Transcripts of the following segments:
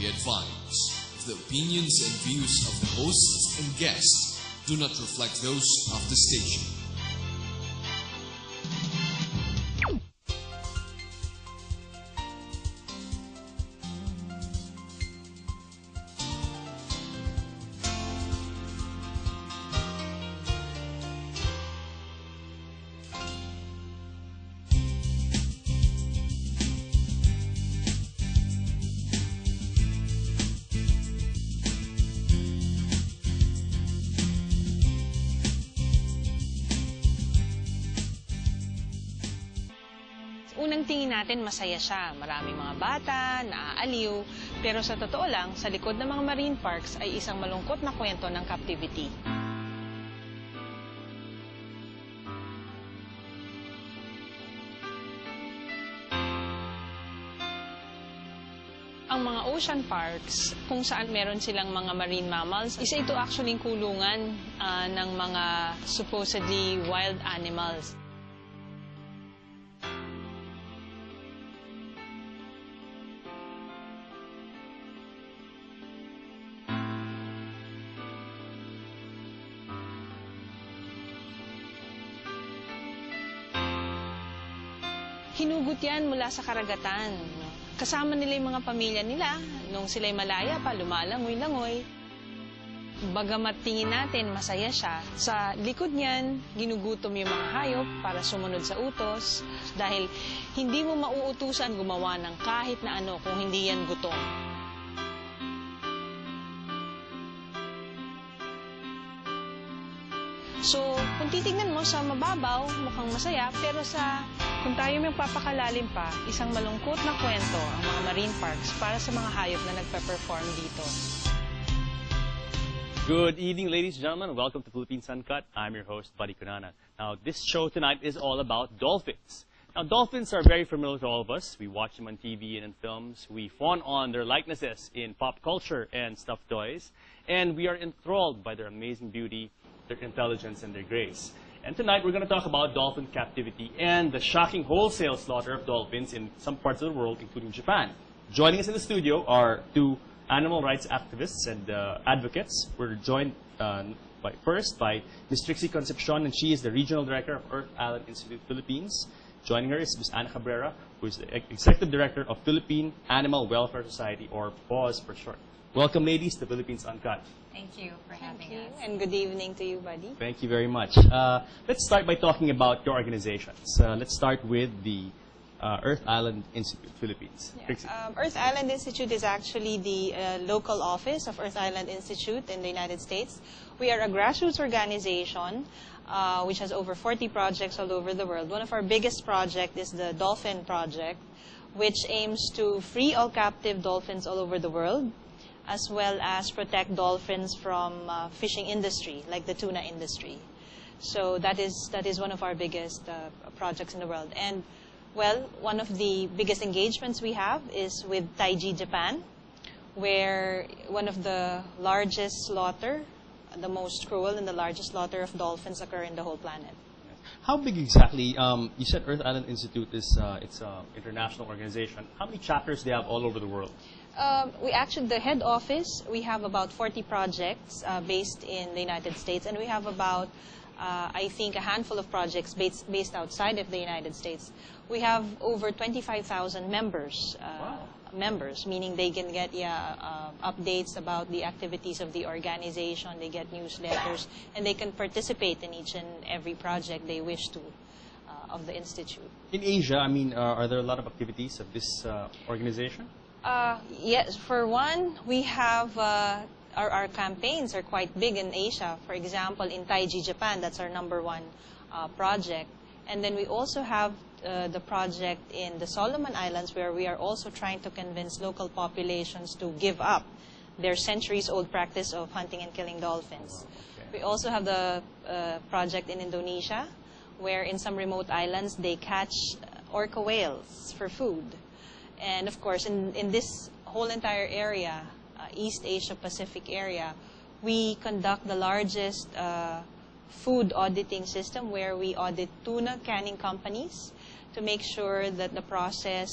Be advised, if the opinions and views of the hosts and guests do not reflect those of the station. Unang tingin natin, masaya siya. Maraming mga bata, naaaliw. Pero sa totoo lang, sa likod ng mga marine parks ay isang malungkot na kwento ng captivity. Ang mga ocean parks, kung saan meron silang mga marine mammals, isa ito actually kulungan ng mga supposedly wild animals. Hinugot yan mula sa karagatan. Kasama nila yung mga pamilya nila. Nung sila'y malaya pa, lumalangoy-langoy. Bagamat tingin natin masaya siya, sa likod niyan, ginugutom yung mga hayop para sumunod sa utos. Dahil hindi mo mauutusan gumawa ng kahit na ano kung hindi yan gutom. So, kung titignan mo sa mababaw, mukhang masaya, pero kung tayo may papakalalim pa, isang malungkot na kwento ang mga marine parks para sa mga hayop na nagpe-perform dito. Good evening, ladies and gentlemen. Welcome to Philippines Uncut. I'm your host, Buddy Kunana. Now, this show tonight is all about dolphins. Now, dolphins are very familiar to all of us. We watch them on TV and in films. We fawn on their likenesses in pop culture and stuffed toys. And we are enthralled by their amazing beauty, their intelligence, and their grace. And tonight, we're going to talk about dolphin captivity and the shocking wholesale slaughter of dolphins in some parts of the world, including Japan. Joining us in the studio are two animal rights activists and advocates. We're joined first by Ms. Trixie Concepcion, and she is the Regional Director of Earth Island Institute Philippines. Joining her is Ms. Ana Cabrera, who is the Executive Director of Philippine Animal Welfare Society, or PAWS for short. Welcome, ladies, to Philippines Uncut. Thank you for having us. And good evening to you, Buddy. Thank you very much. Let's start by talking about your organizations. Let's start with the Earth Island Institute Philippines. Yeah. Earth Island Institute is actually the local office of Earth Island Institute in the United States. We are a grassroots organization which has over 40 projects all over the world. One of our biggest projects is the Dolphin project, which aims to free all captive dolphins all over the world, as well as protect dolphins from fishing industry, like the tuna industry. So that is one of our biggest projects in the world. And, well, one of the biggest engagements we have is with Taiji, Japan, where one of the largest slaughter, the most cruel and the largest slaughter of dolphins occur in the whole planet. How big exactly? You said Earth Island Institute is it's an international organization. How many chapters do they have all over the world? The head office, we have about 40 projects based in the United States, and we have about, I think, a handful of projects based outside of the United States. We have over 25,000 members. Wow. Members, meaning they can get updates about the activities of the organization, they get newsletters, and they can participate in each and every project they wish to of the Institute. In Asia, I mean, are there a lot of activities of this organization? Yes, for one, we have our campaigns are quite big in Asia. For example, in Taiji, Japan, that's our #1 project. And then we also have the project in the Solomon Islands, where we are also trying to convince local populations to give up their centuries-old practice of hunting and killing dolphins. Okay. We also have the project in Indonesia, where in some remote islands they catch orca whales for food. And of course, in this whole entire area, East Asia Pacific area, we conduct the largest food auditing system, where we audit tuna canning companies to make sure that the process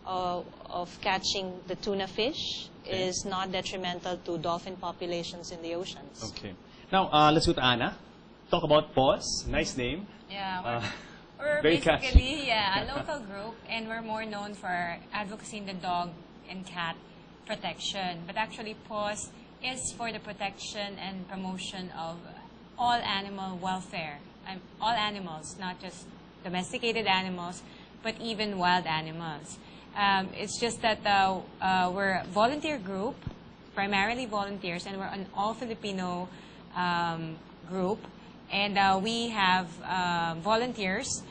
of catching the tuna fish is not detrimental to dolphin populations in the oceans. Okay. Now, let's go to Anna. Talk about PAWS. Nice name. Yeah, we're very basically a local group, and we're more known for advocacy in the dog and cat protection. But actually, PAWS is for the protection and promotion of all animal welfare. All animals, not just domesticated animals, but even wild animals. It's just that we're a volunteer group, primarily volunteers, and we're an all-Filipino group. And we have volunteers,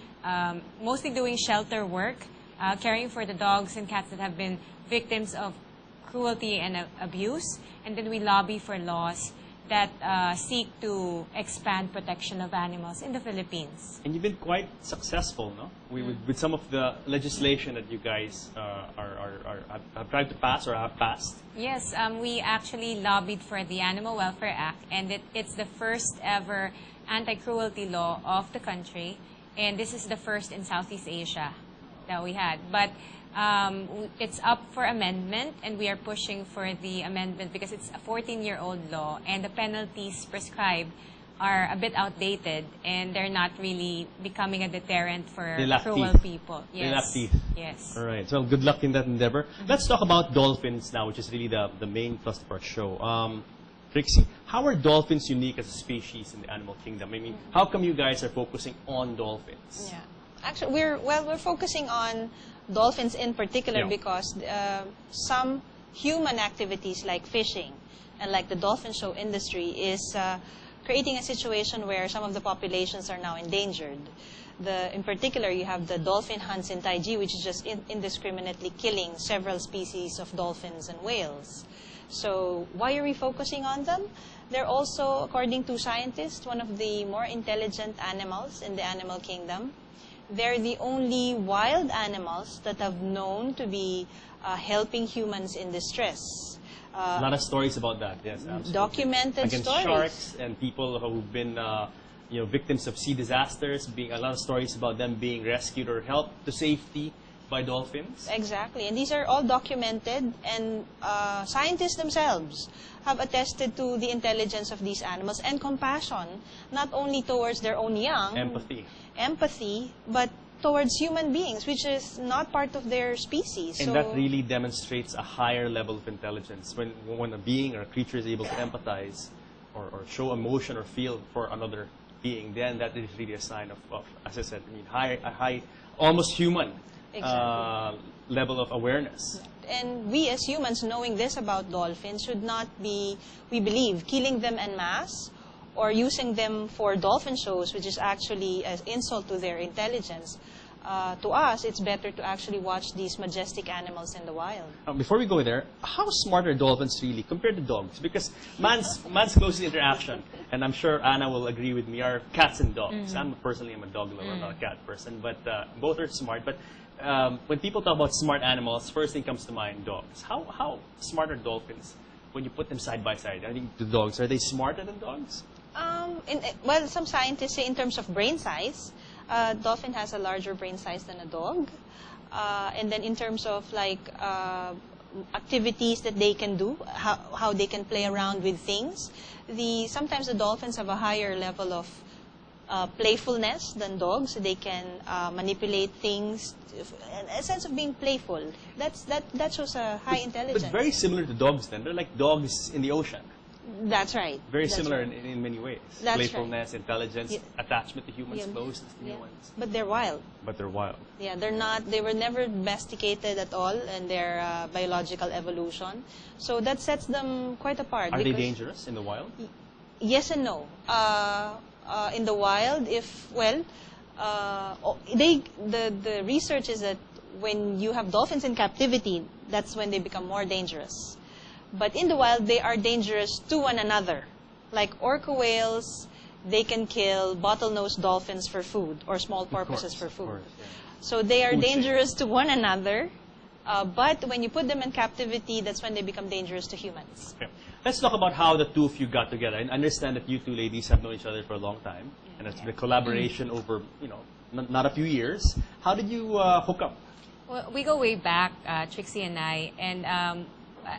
mostly doing shelter work, caring for the dogs and cats that have been victims of cruelty and abuse. And then we lobby for laws that seek to expand protection of animals in the Philippines. And you've been quite successful, no? With some of the legislation that you guys have tried to pass or have passed. Yes, we actually lobbied for the Animal Welfare Act, and it's the first ever anti-cruelty law of the country, and this is the first in Southeast Asia that we had. But it's up for amendment, and we are pushing for the amendment because it's a 14-year-old law, and the penalties prescribed are a bit outdated, and they're not really becoming a deterrent for cruel people. Yes. They lack teeth. Yes. All right. So good luck in that endeavor. Let's talk about dolphins now, which is really the main thrust of our show. Trixie, how are dolphins unique as a species in the animal kingdom? I mean, how come you guys are focusing on dolphins? Yeah. Actually, we're focusing on dolphins in particular because some human activities like fishing and like the dolphin show industry is creating a situation where some of the populations are now endangered. In particular, you have the dolphin hunts in Taiji, which is just indiscriminately killing several species of dolphins and whales. So why are we focusing on them? They're also, according to scientists, one of the more intelligent animals in the animal kingdom. They're the only wild animals that have known to be helping humans in distress. A lot of stories about that, yes, absolutely. Documented against stories. Sharks and people who've been victims of sea disasters, a lot of stories about them being rescued or helped to safety by dolphins. Exactly, and these are all documented, and scientists themselves have attested to the intelligence of these animals and compassion, not only towards their own young. Empathy, but towards human beings, which is not part of their species. And that really demonstrates a higher level of intelligence. When a being or a creature is able to empathize or show emotion or feel for another being, then that is really a sign of as I said, a high, almost human level of awareness. And we as humans, knowing this about dolphins, should not be, we believe, killing them en masse or using them for dolphin shows, which is actually an insult to their intelligence. To us, it's better to actually watch these majestic animals in the wild. Before we go there, how smart are dolphins really compared to dogs? Because man's closest interaction, and I'm sure Anna will agree with me, are cats and dogs. I'm personally a dog lover, not a cat person, but both are smart. But when people talk about smart animals, first thing comes to mind, dogs. How smart are dolphins when you put them side by side? I think the dogs, are they smarter than dogs? Well, some scientists say in terms of brain size, dolphin has a larger brain size than a dog. And then in terms of like activities that they can do, how they can play around with things, sometimes the dolphins have a higher level of playfulness than dogs. They can manipulate things, a sense of being playful. That shows a high intelligence. But very similar to dogs then. They're like dogs in the ocean. That's right. Very similar in many ways. That's playfulness, intelligence, attachment to humans, closeness to humans. But they're wild. But they're wild. Yeah, they were never domesticated at all in their biological evolution. So that sets them quite apart. Are they dangerous in the wild? Yes and no. In the wild, the research is that when you have dolphins in captivity, that's when they become more dangerous. But in the wild, they are dangerous to one another. Like orca whales, they can kill bottlenose dolphins for food or small porpoises for food. Course, yeah. So they are dangerous to one another. But when you put them in captivity, that's when they become dangerous to humans. Okay. Let's talk about how the two of you got together. I understand that you two ladies have known each other for a long time, and it's been a collaboration over, not a few years. How did you hook up? Well, we go way back, Trixie and I, and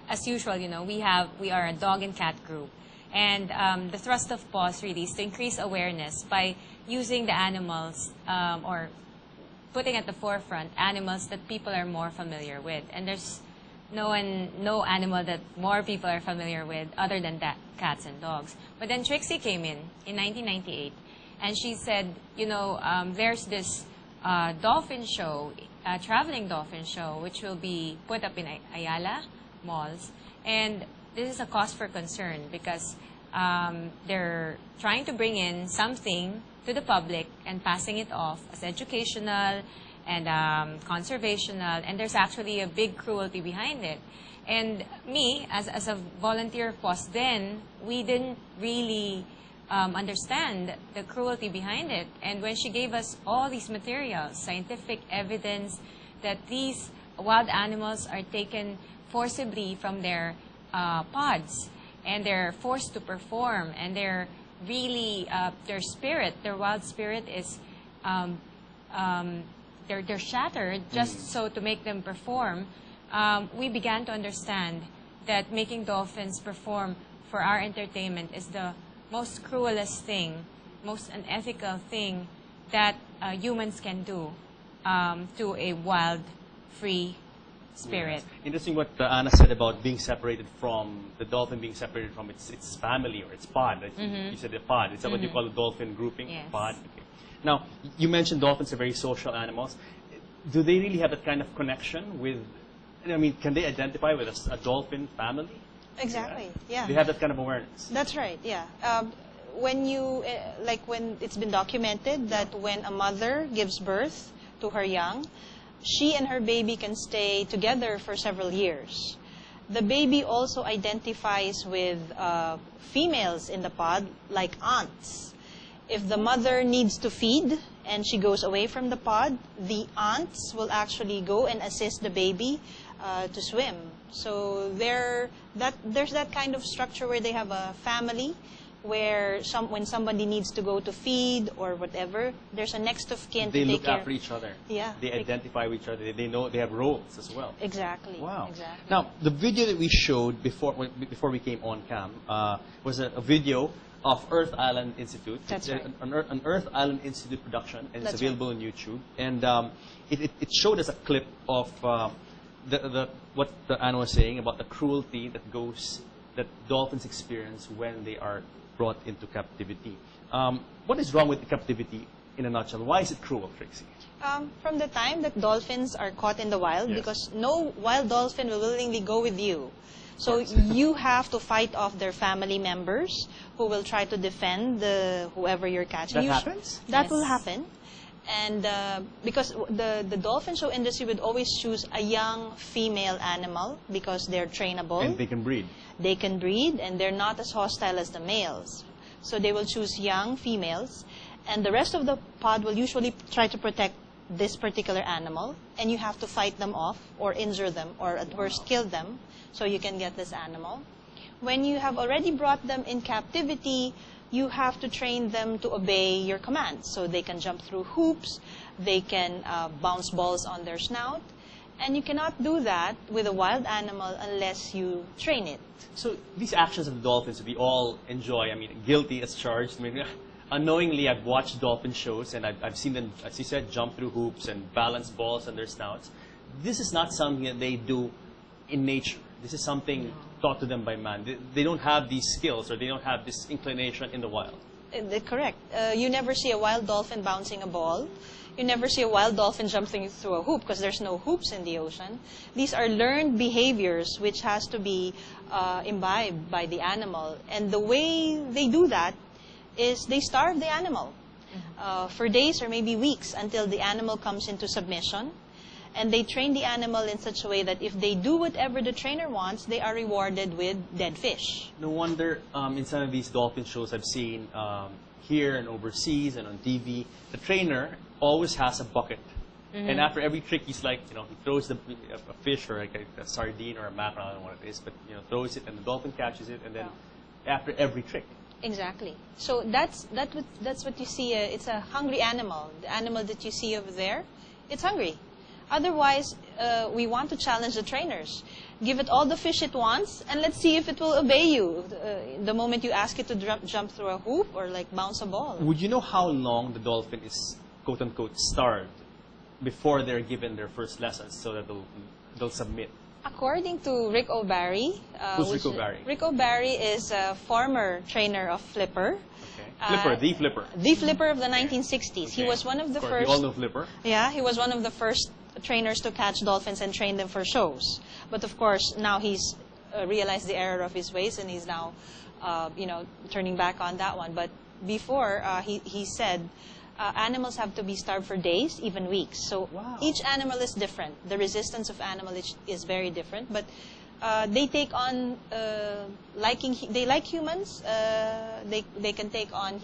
as usual, we are a dog and cat group, and the thrust of PAWS really is to increase awareness by using the animals or putting at the forefront animals that people are more familiar with, and there's no animal that more people are familiar with other than that, cats and dogs. But then Trixie came in 1998, and she said, there's this dolphin show, traveling dolphin show, which will be put up in Ayala malls, and this is a cause for concern because they're trying to bring in something to the public and passing it off as educational and conservational, and there's actually a big cruelty behind it. And me, as a volunteer PAWS then, we didn't really understand the cruelty behind it. And when she gave us all these materials, scientific evidence that these wild animals are taken forcibly from their pods, and they're forced to perform, and they're really, their wild spirit is, they're shattered just so to make them perform, we began to understand that making dolphins perform for our entertainment is the most cruelest thing, most unethical thing that humans can do to a wild, free spirit. Yes. Interesting what Anna said about being separated from, the dolphin being separated from its family or its pod. You said the pod. Is that what you call the dolphin grouping? Yes. Pod? Okay. Now, you mentioned dolphins are very social animals. Do they really have that kind of connection with, can they identify with a dolphin family? Exactly, yeah. They have that kind of awareness. That's right, yeah. When it's been documented that when a mother gives birth to her young, she and her baby can stay together for several years. The baby also identifies with females in the pod, like aunts. If the mother needs to feed and she goes away from the pod, the aunts will actually go and assist the baby to swim. So there's that kind of structure where they have a family, where when somebody needs to go to feed or whatever, there's a next of kin to take care. They look after each other. Yeah. They identify with each other. They know they have roles as well. Exactly. Wow. Exactly. Now, the video that we showed before we came on cam was a video of Earth Island Institute. That's right. An Earth Island Institute production, and That's it's available on YouTube. And it showed us a clip of what Anna was saying about the cruelty that dolphins experience when they are brought into captivity. What is wrong with captivity in a nutshell? Why is it cruel, Trixie? From the time that dolphins are caught in the wild, Yes. because no wild dolphin will willingly go with you. So you have to fight off their family members who will try to defend whoever you're catching. That happens? That Yes. will happen. And because the dolphin show industry would always choose a young female animal because they're trainable. And they can breed. They can breed, and they're not as hostile as the males. So they will choose young females, and the rest of the pod will usually try to protect this particular animal, and you have to fight them off or injure them or at worst kill them so you can get this animal. When you have already brought them in captivity, you have to train them to obey your commands. So they can jump through hoops, they can bounce balls on their snout, and you cannot do that with a wild animal unless you train it. So these actions of the dolphins we all enjoy, guilty as charged. Unknowingly, I've watched dolphin shows and I've seen them, as you said, jump through hoops and balance balls on their snouts. This is not something that they do in nature. This is something taught to them by man. They don't have these skills, or they don't have this inclination in the wild. Correct. You never see a wild dolphin bouncing a ball. You never see a wild dolphin jumping through a hoop because there's no hoops in the ocean. These are learned behaviors which has to be imbibed by the animal. And the way they do that is they starve the animal for days or maybe weeks until the animal comes into submission. And they train the animal in such a way that if they do whatever the trainer wants, they are rewarded with dead fish. No wonder in some of these dolphin shows I've seen here and overseas and on TV, the trainer always has a bucket. And after every trick, he's like, he throws a fish or like a sardine or a mackerel, I don't know what it is, but throws it and the dolphin catches it, and then after every trick. Exactly. So that's what you see. It's a hungry animal. The animal that you see over there, it's hungry. Otherwise, we want to challenge the trainers. Give it all the fish it wants, and let's see if it will obey you the moment you ask it to jump through a hoop or like bounce a ball. Would you know how long the dolphin is, quote unquote, starved before they're given their first lessons so that they'll submit? According to Rick O'Barry, Who's Rick O'Barry? Rick O'Barry is a former trainer of Flipper. Okay. Flipper, the Flipper. The Flipper of the 1960s. Okay. He was one of the first. We all know Flipper. Yeah, he was one of the first trainers to catch dolphins and train them for shows. But of course, now he's realized the error of his ways, and he's now, turning back on that one. But before, he said, animals have to be starved for days, even weeks. So each animal is different. The resistance of animal is very different. But they take on they like humans. They can take on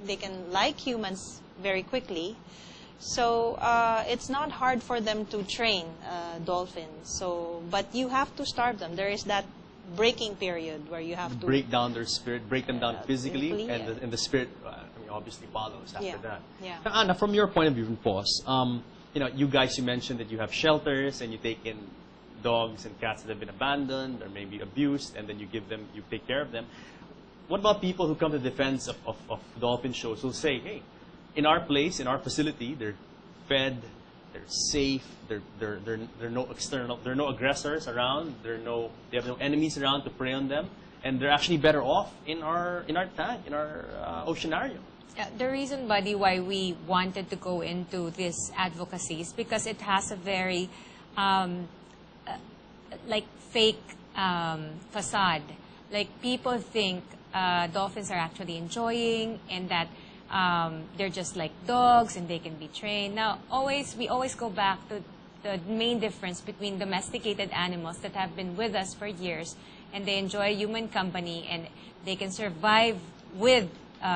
they can like humans very quickly. So it's not hard for them to train dolphins. So, but you have to starve them. There is that breaking period where you have to break down their spirit, break them down physically, and the spirit obviously follows after that. Yeah. Now, Anna, from your point of view, you guys, you mentioned that you have shelters and you take in dogs and cats that have been abandoned or maybe abused, and then you take care of them. What about people who come to the defense of dolphin shows who'll say, hey, in our place, in our facility, they're fed, they're safe, there are no aggressors around, they have no enemies around to prey on them, and they're actually better off in our tank, in our oceanarium. The reason, Buddy, why we wanted to go into this advocacy is because it has a very fake facade. Like, people think dolphins are actually enjoying and that they're just like dogs and they can be trained. Now, we always go back to the main difference between domesticated animals that have been with us for years and they enjoy human company and they can survive with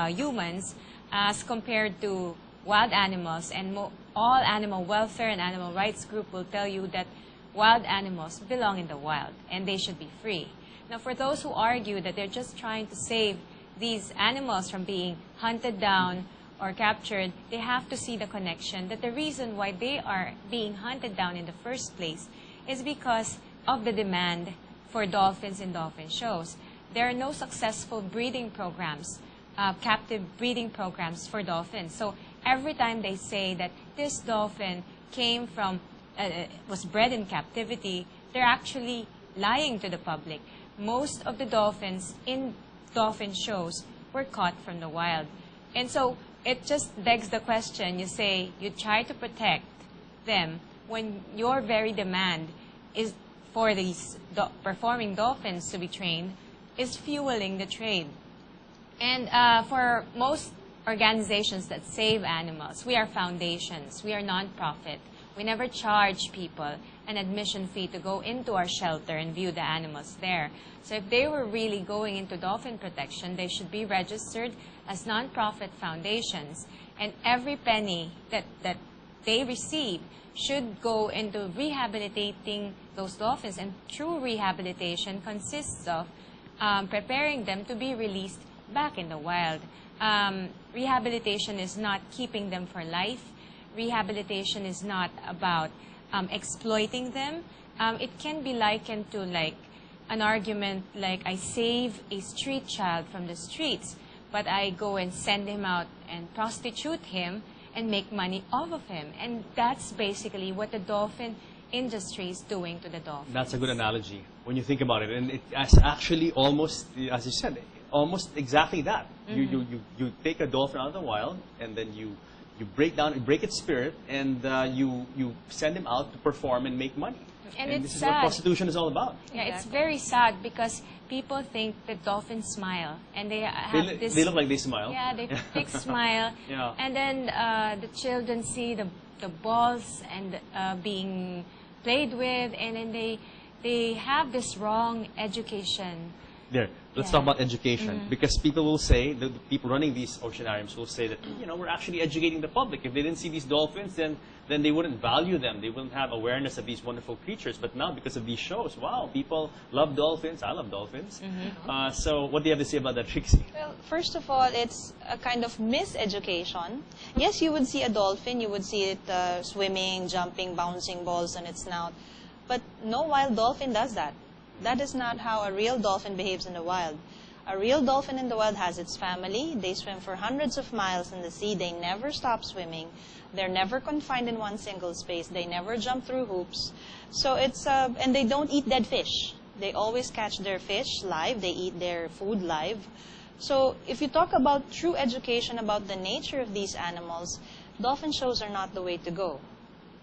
humans as compared to wild animals. And all animal welfare and animal rights group will tell you that wild animals belong in the wild and they should be free. Now, for those who argue that they're just trying to save these animals from being hunted down or captured, they have to see the connection that the reason why they are being hunted down in the first place is because of the demand for dolphins in dolphin shows. There are no successful breeding programs, captive breeding programs for dolphins. So every time they say that this dolphin came from, was bred in captivity, they're actually lying to the public. Most of the dolphins in dolphin shows were caught from the wild. And so it just begs the question, you say, you try to protect them when your very demand is for these performing dolphins to be trained is fueling the trade. And for most organizations that save animals, we are foundations, we are non-profit. We never charge people an admission fee to go into our shelter and view the animals there. So if they were really going into dolphin protection, they should be registered as non-profit foundations. And every penny that they receive should go into rehabilitating those dolphins. And true rehabilitation consists of preparing them to be released back in the wild. Rehabilitation is not keeping them for life. Rehabilitation is not about exploiting them. It can be likened to like an argument like I save a street child from the streets, but I go and send him out and prostitute him and make money off of him. And that's basically what the dolphin industry is doing to the dolphins. That's a good analogy when you think about it. And it's actually almost, as you said, almost exactly that. Mm-hmm. You take a dolphin out of the wild and then you break its spirit, and you send him out to perform and make money. And this it's is sad. what prostitution is all about. Yeah, it's very sad because people think that dolphins smile, and they have this. They look like they smile. Yeah, they big smile. Yeah. And then the children see the balls and being played with, and then they have this wrong education There, let's talk about education. Because people will say, the people running these oceanariums will say that, we're actually educating the public. If they didn't see these dolphins, then they wouldn't value them. They wouldn't have awareness of these wonderful creatures. But now, because of these shows, wow, people love dolphins. I love dolphins. So what do you have to say about that, Trixie? Well, first of all, it's a kind of miseducation. Yes, you would see a dolphin. You would see it swimming, jumping, bouncing balls on its snout. But no wild dolphin does that. That is not how a real dolphin behaves in the wild. A real dolphin in the wild has its family. They swim for hundreds of miles in the sea. They never stop swimming. They're never confined in one single space. They never jump through hoops. So it's and they don't eat dead fish. They always catch their fish live. They eat their food live. So if you talk about true education about the nature of these animals, dolphin shows are not the way to go.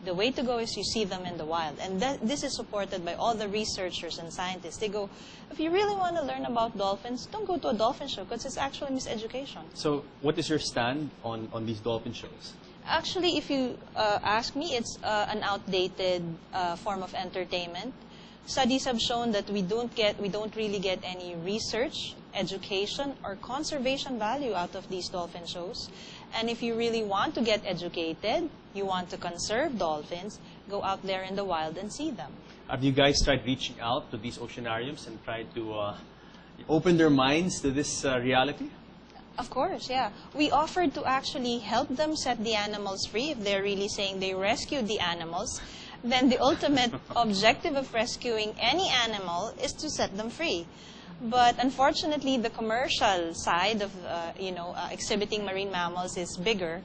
The way to go is you see them in the wild. And this is supported by all the researchers and scientists. They go, if you really want to learn about dolphins, don't go to a dolphin show because it's actually miseducation. So what is your stand on these dolphin shows? Actually, if you ask me, it's an outdated form of entertainment. Studies have shown that we don't really get any research, education, or conservation value out of these dolphin shows. And if you really want to get educated, you want to conserve dolphins, go out there in the wild and see them. Have you guys tried reaching out to these oceanariums and tried to open their minds to this reality? Of course, yeah. We offered to actually help them set the animals free if they're really saying they rescued the animals. Then the ultimate objective of rescuing any animal is to set them free. But unfortunately, the commercial side of exhibiting marine mammals is bigger.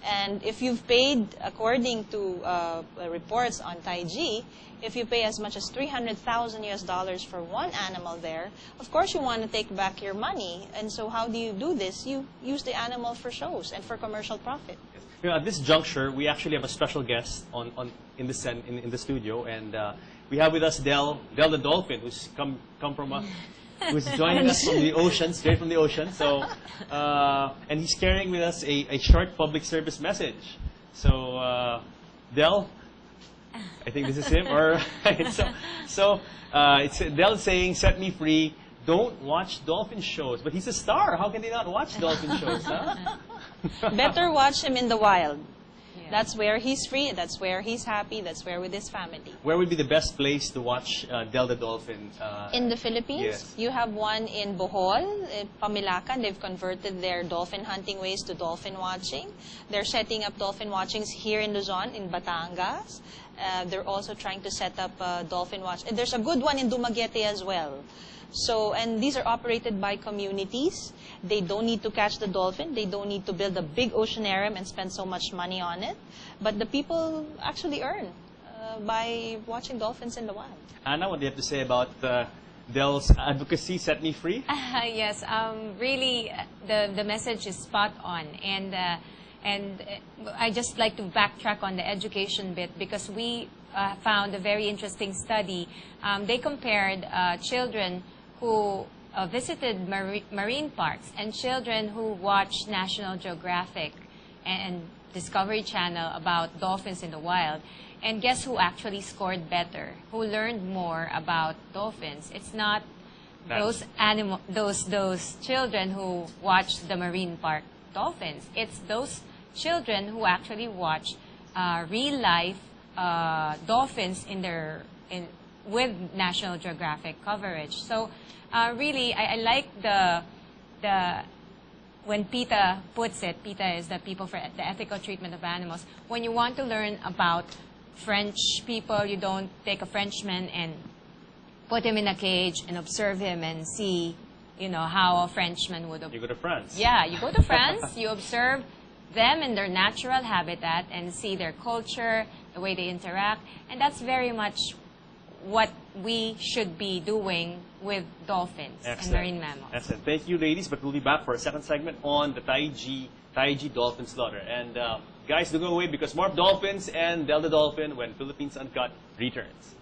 And if you've paid, according to reports on Taiji, if you pay as much as $300,000 for one animal there, of course you want to take back your money. And so how do you do this? You use the animal for shows and for commercial profit. At this juncture, we actually have a special guest in the studio, and we have with us Del the Dolphin, who's come from who's joining us from the ocean, straight from the ocean. So, and he's carrying with us a short public service message. So, Del, I think this is him. Or it's Del saying, "Set me free. Don't watch dolphin shows." But he's a star. How can they not watch dolphin shows? Huh? Better watch him in the wild. Yeah. That's where he's free, that's where he's happy, that's where with his family. Where would be the best place to watch Del the Dolphin? In the Philippines? Yes. You have one in Bohol, in Pamilacan. They've converted their dolphin hunting ways to dolphin watching. They're setting up dolphin watchings here in Luzon, in Batangas. They're also trying to set up dolphin watch. And there's a good one in Dumaguete as well. So, and these are operated by communities. They don't need to catch the dolphin. They don't need to build a big oceanarium and spend so much money on it. But the people actually earn by watching dolphins in the wild. Anna, what do you have to say about Del's advocacy, Set Me Free? Yes, really, the message is spot on. And I just like to backtrack on the education bit because we found a very interesting study. They compared children who visited marine parks and children who watched National Geographic and Discovery Channel about dolphins in the wild. And guess who actually scored better? Who learned more about dolphins? It's not those children who watched the marine park dolphins. It's those children who actually watch real life dolphins with National Geographic coverage. So really, I like when PETA puts it. PETA is the People for the Ethical Treatment of Animals. When you want to learn about French people, you don't take a Frenchman and put him in a cage and observe him and see, how a Frenchman would. You go to France. Yeah, you go to France. You observe them in their natural habitat and see their culture, the way they interact, and that's very much what we should be doing with dolphins and marine mammals. Excellent. Thank you, ladies, but we'll be back for a second segment on the Taiji dolphin slaughter. And guys, don't go away because more Dolphins and Del the Dolphin when Philippines Uncut returns.